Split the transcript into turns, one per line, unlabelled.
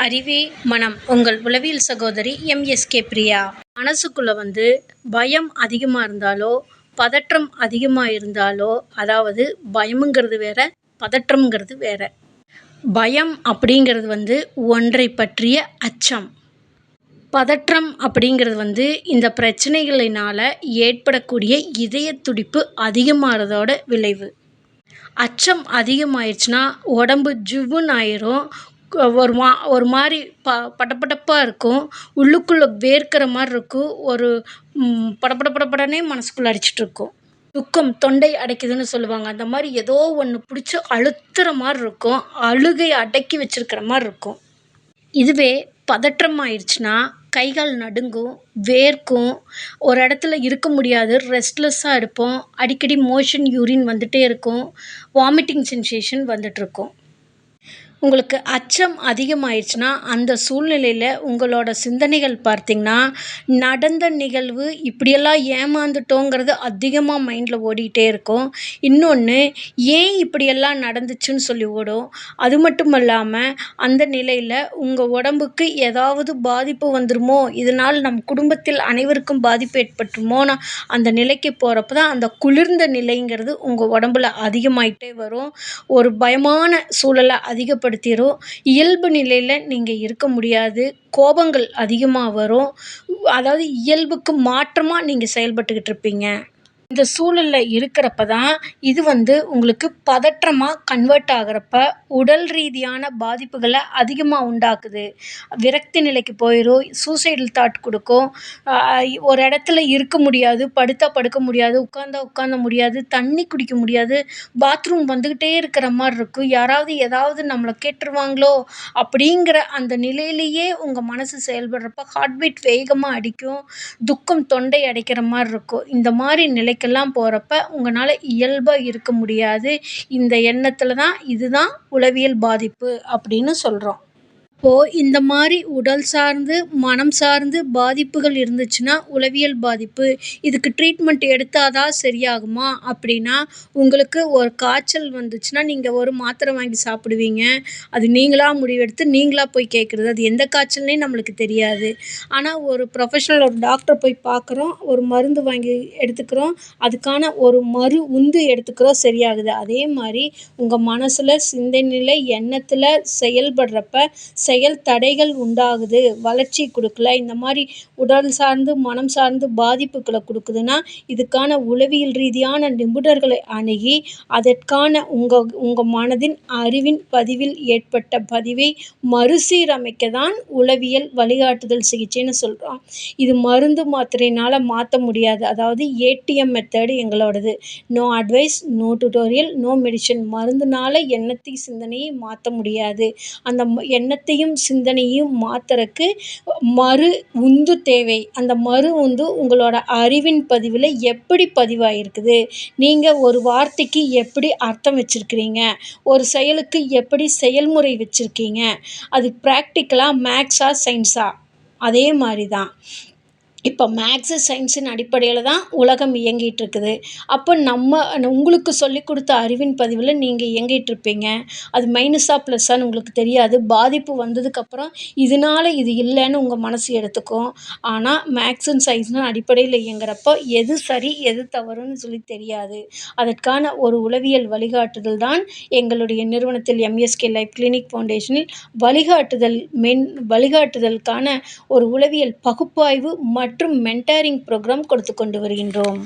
அறிவே மனம் உங்கள் உளவியல் சகோதரி எம்எஸ்கே பிரியா. மனசுக்குள்ள பயம் அதிகமாக இருந்தாலோ பதற்றம் அதிகமாக இருந்தாலோ, அதாவது பயமுங்கிறது வேற, பதற்றம்ங்கிறது வேற. பயம் அப்படிங்கிறது ஒன்றை பற்றிய அச்சம். பதற்றம் அப்படிங்கிறது இந்த பிரச்சனைகளினால் ஏற்படக்கூடிய இதய துடிப்பு அதிகமாகிறதோட விளைவு. அச்சம் அதிகமாயிடுச்சுன்னா உடம்பு ஜுவ்வுன்னு ஆயிரும். ஒரு மாதிரி படபடப்பாக இருக்கும். உள்ளுக்குள்ளே வேர்க்கிற மாதிரி இருக்கும். ஒரு படபடன்னே மனசுக்குள்ளே அடிச்சிட்ருக்கும். துக்கம் தொண்டை அடைக்குதுன்னு சொல்லுவாங்க. அந்த மாதிரி ஏதோ ஒன்று பிடிச்சி அழுத்துற மாதிரி இருக்கும். அழுகை அடக்கி வச்சிருக்கிற மாதிரி இருக்கும். இதுவே பதற்றம் ஆயிடுச்சுன்னா கைகால் நடுங்கும், வேர்க்கும், ஒரு இடத்துல இருக்க முடியாது, ரெஸ்ட்லெஸ்ஸாக இருப்போம். அடிக்கடி மோஷன் யூரின் வந்துகிட்டே இருக்கும். வாமிட்டிங் சென்சேஷன் வந்துட்டுருக்கும். உங்களுக்கு அச்சம் அதிகமாயிடுச்சுன்னா அந்த சூழ்நிலையில் உங்களோட சிந்தனைகள் பார்த்திங்கன்னா, நடந்த நிகழ்வு இப்படியெல்லாம் ஏமாந்துட்டோங்கிறது அதிகமாக மைண்டில் ஓடிக்கிட்டே இருக்கும். இன்னொன்று, ஏன் இப்படியெல்லாம் நடந்துச்சுன்னு சொல்லி ஓடும். அது மட்டும் இல்லாமல் அந்த நிலையில் உங்கள் உடம்புக்கு ஏதாவது பாதிப்பு வந்துருமோ, இதனால் நம் குடும்பத்தில் அனைவருக்கும் பாதிப்பு ஏற்பட்டுருமோன்னு அந்த நிலைக்கு போகிறப்ப தான் அந்த குளிர்ந்த நிலைங்கிறது உங்கள் உடம்புல அதிகமாயிட்டே வரும். ஒரு பயமான சூழலை அதிகப்படுத்திடும். இயல்பு நிலையில் நீங்கள் இருக்க முடியாது. கோபங்கள் அதிகமாக வரும். அதாவது இயல்புக்கு மாற்றமாக நீங்கள் செயல்பட்டுக்கிட்டு இருப்பீங்க. இந்த சூழலில் இருக்கிறப்ப தான் இது உங்களுக்கு பதற்றமாக கன்வெர்ட் ஆகிறப்ப உடல் ரீதியான பாதிப்புகளை அதிகமாக உண்டாக்குது. விரக்தி நிலைக்கு போயிடும். சூசைடல் தாட் கொடுக்கும். ஒரு இடத்துல இருக்க முடியாது, படுத்தா படுக்க முடியாது, உட்காந்தா உட்காந்த முடியாது, தண்ணி குடிக்க முடியாது, பாத்ரூம் வந்துக்கிட்டே இருக்கிற மாதிரி இருக்கும். யாராவது ஏதாவது நம்மளை கேட்டுருவாங்களோ அப்படிங்கிற அந்த நிலையிலேயே உங்கள் மனசு செயல்படுறப்ப ஹார்ட் பீட் வேகமாக அடிக்கும். துக்கம் தொண்டை அடைக்கிற மாதிரி இருக்கும். இந்த மாதிரி நிலைக்கெல்லாம் போகிறப்ப உங்களால் இயல்பாக இருக்க முடியாது. இந்த எண்ணத்தில் தான் இதுதான் உளவியல் பாதிப்பு அப்படின்னு சொல்கிறோம். இப்போது இந்த மாதிரி உடல் சார்ந்து மனம் சார்ந்து பாதிப்புகள் இருந்துச்சுன்னா உளவியல் பாதிப்பு. இதுக்கு ட்ரீட்மெண்ட் எடுத்தால் தான் சரியாகுமா அப்படின்னா, உங்களுக்கு ஒரு காய்ச்சல் வந்துச்சுன்னா நீங்கள் ஒரு மாத்திரை வாங்கி சாப்பிடுவீங்க. அது நீங்களாக முடிவெடுத்து நீங்களாக போய் கேட்குறது. அது எந்த காய்ச்சல்னே நம்மளுக்கு தெரியாது. ஆனால் ஒரு ப்ரொஃபஷனல் ஒரு டாக்டரை போய் பார்க்குறோம், ஒரு மருந்து வாங்கி எடுத்துக்கிறோம், அதுக்கான ஒரு மறு உந்து எடுத்துக்கிறோம், சரியாகுது. அதே மாதிரி உங்கள் மனசில் சிந்தனையில் எண்ணத்தில் செயல்படுறப்ப செயல் தடைகள் உண்டாகுது, வளர்ச்சி கொடுக்கல, இந்த மாதிரி உடல் சார்ந்து மனம் சார்ந்து பாதிப்புகளை கொடுக்குதுன்னா இதுக்கான உளவியல் ரீதியான நிபுணர்களை அணுகி அதற்கான உங்கள் மனதின் அறிவின் பதிவில் ஏற்பட்ட பதிவை மறுசீரமைக்க தான் உளவியல் வழிகாட்டுதல் சிகிச்சைன்னு சொல்கிறோம். இது மருந்து மாத்திரையினால் மாற்ற முடியாது. அதாவது ஏடிஎம் மெத்தடு எங்களோடது. No advice, no tutorial, no medicine. மருந்துனால எண்ணத்தை சிந்தனையை மாற்ற முடியாது. அந்த எண்ணத்தையும் சிந்தனையும் மாத்துறதுக்கு மறு உந்து தேவை. அந்த மறு உந்து உங்களோட அறிவின் பதிவில் எப்படி பதிவாயிருக்குது, நீங்கள் ஒரு வார்த்தைக்கு எப்படி அர்த்தம் வச்சுருக்கிறீங்க, ஒரு செயலுக்கு எப்படி செயல்முறை வச்சுருக்கீங்க, அது ப்ராக்டிக்கலாக மேக்ஸா சயின்ஸா. அதே மாதிரி தான் இப்போ மேக்ஸு சயின்ஸின் அடிப்படையில் தான் உலகம் இயங்கிட்டு இருக்குது. அப்போ உங்களுக்கு சொல்லிக் கொடுத்த அறிவின் பதிவில் நீங்கள் இயங்கிட்டு இருப்பீங்க. அது மைனஸா ப்ளஸ்ஸான்னு உங்களுக்கு தெரியாது. பாதிப்பு வந்ததுக்கப்புறம் இதனால் இது இல்லைன்னு உங்கள் மனசு எடுத்துக்கும். ஆனால் மேக்ஸ் அண்ட் சயின்ஸ்னு அடிப்படையில் இயங்குறப்போ எது சரி எது தவறுன்னு சொல்லி தெரியாது. அதற்கான ஒரு உளவியல் வழிகாட்டுதல் தான் எங்களுடைய நிறுவனத்தில் எம்எஸ்கே லைஃப் கிளினிக் ஃபவுண்டேஷனில் வழிகாட்டுதலுக்கான ஒரு உளவியல் பகுப்பாய்வு மற்றும் மென்டாரிங் ப்ரோக்ராம் கொடுத்து கொண்டு வருகின்றோம்.